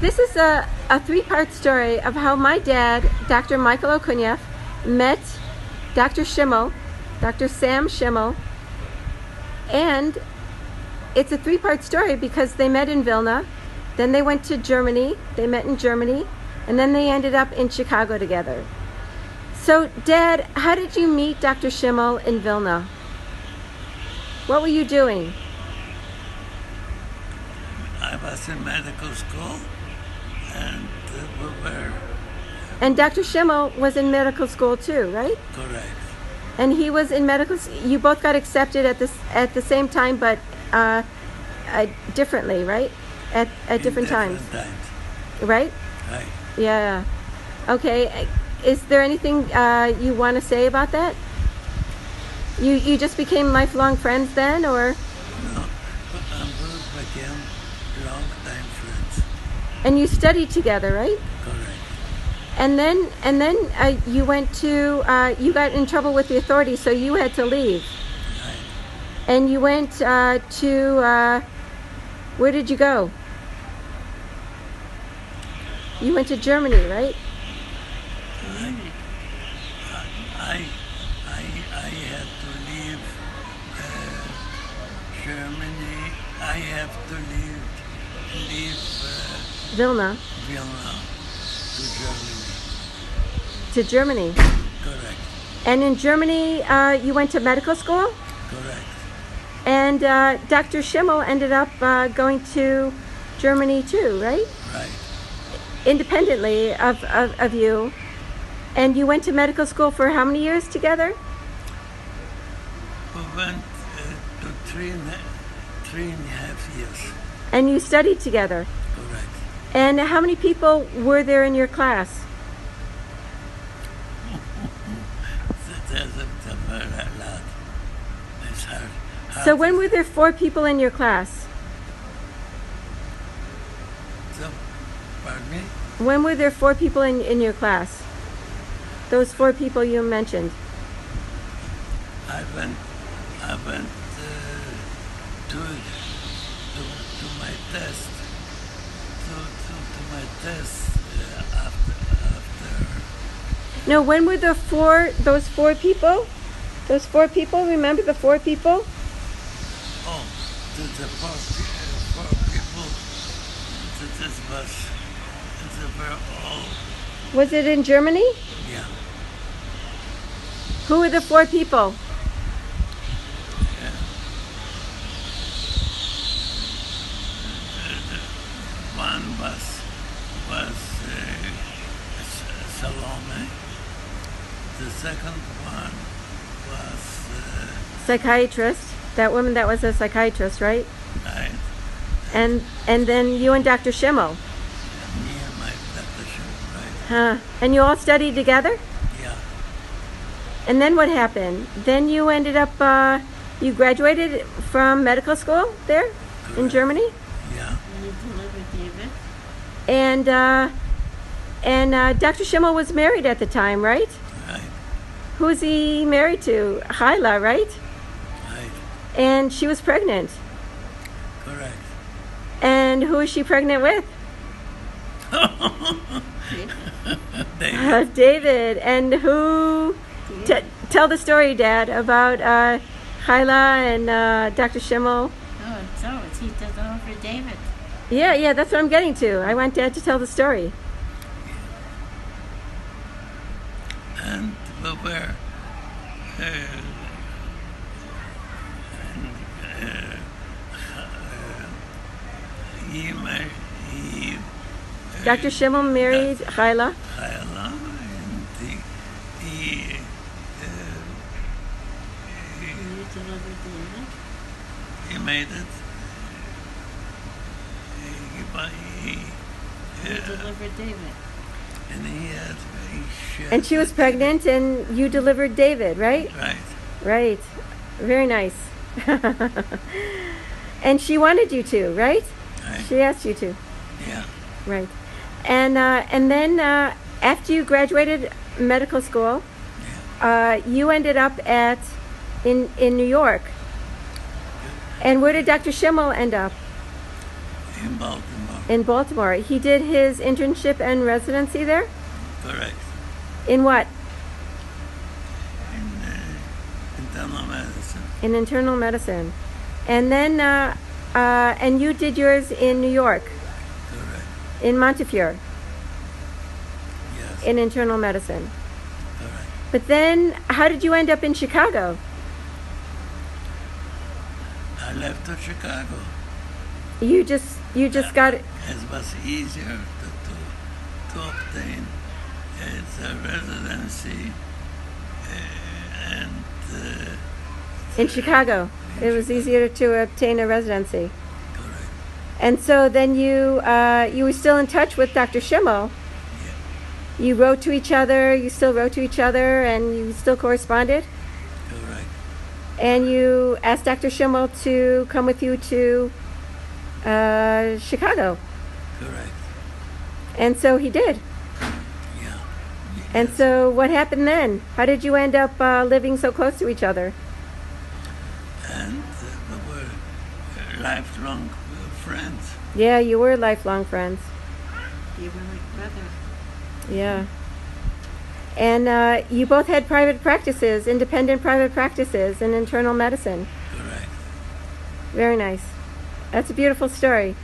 this is a three-part story of how my dad, Dr. Michael Okunieff, met Dr. Schimmel, Dr. Sam Schimmel, and it's a three-part story because they met in Vilna, then they went to Germany, they met in Germany, and then they ended up in Chicago together. So, Dad, how did you meet Dr. Schimmel in Vilna? What were you doing? I was in medical school, and we were And Dr. Schimmel was in medical school too, right? correct. And he was in medical. You both got accepted at the same time, but differently, right? At different times, right? Right. Yeah. Okay. Is there anything you want to say about that? You just became lifelong friends then, or? No, we became long-time friends. And you studied together, right? Correct. And then you went to you got in trouble with the authorities, so you had to leave. Right. And you went to where did you go? You went to Germany, right? I had to leave Germany. I have to leave Vilna Vilna to Germany. to Germany. Correct. And in Germany, you went to medical school? Correct. And Dr. Schimmel ended up going to Germany too, right? Right. Independently of you. And you went to medical school for how many years together? We went to three and a half years. And you studied together. Correct. And how many people were there in your class? There's a very lot. It's hard. So when were there 4 people in your class? So, pardon me? When were there 4 people in your class? Those 4 people you mentioned. I went to my test. To my test after. No, when were those 4 people? Those 4 people, remember the 4 people? Oh, the four people. They were all. Was it in Germany? Yeah. Who were the 4 people? One was Salome. The second one was Psychiatrist. That woman that was a psychiatrist, right? right. And then you and Dr. Schimmel. Me and my physician, right? Huh. And you all studied together? Yeah. And then what happened? Then you ended up, you graduated from medical school there in Correct. Germany? Yeah. You delivered David. And Dr. Schimmel was married at the time, right? Right. Who's he married to? Hyla, right? Right. And she was pregnant. Correct. And who is she pregnant with? David. David. And who? Tell the story, Dad, about Hyla and Dr. Schimmel. Oh, so he does all for David. Yeah, that's what I'm getting to. I want Dad to tell the story. And we were he Dr. Schimmel married Hyla. Hyla, and he You delivered David. he made it. You delivered David. And he had And she was pregnant, and you delivered David, right? Right. Right. Very nice. And she wanted you to, right? Right. She asked you to. Yeah. Right. And then after you graduated medical school, you ended up in New York. And where did Dr. Schimmel end up? In Baltimore. In Baltimore. He did his internship and residency there? Correct. In what? In internal medicine. In internal medicine. And then, and you did yours in New York, Correct. in Montefiore, Yes. in internal medicine. Correct. But then, how did you end up in Chicago? I left to Chicago. You just got it. It was easier to obtain. It's a residency and In Chicago. It was easier to obtain a residency. correct. And so then you were still in touch with Dr. Schimmel. Yeah, You wrote to each other, you still wrote to each other, and you still corresponded. correct. And you asked Dr. Schimmel to come with you to Chicago. Correct. And so he did. Yeah. And so what happened then? How did you end up living so close to each other? And we were lifelong friends. Yeah, you were lifelong friends. You were like brothers. Yeah. And you both had private practices, independent private practices in internal medicine. Correct. Very nice. That's a beautiful story.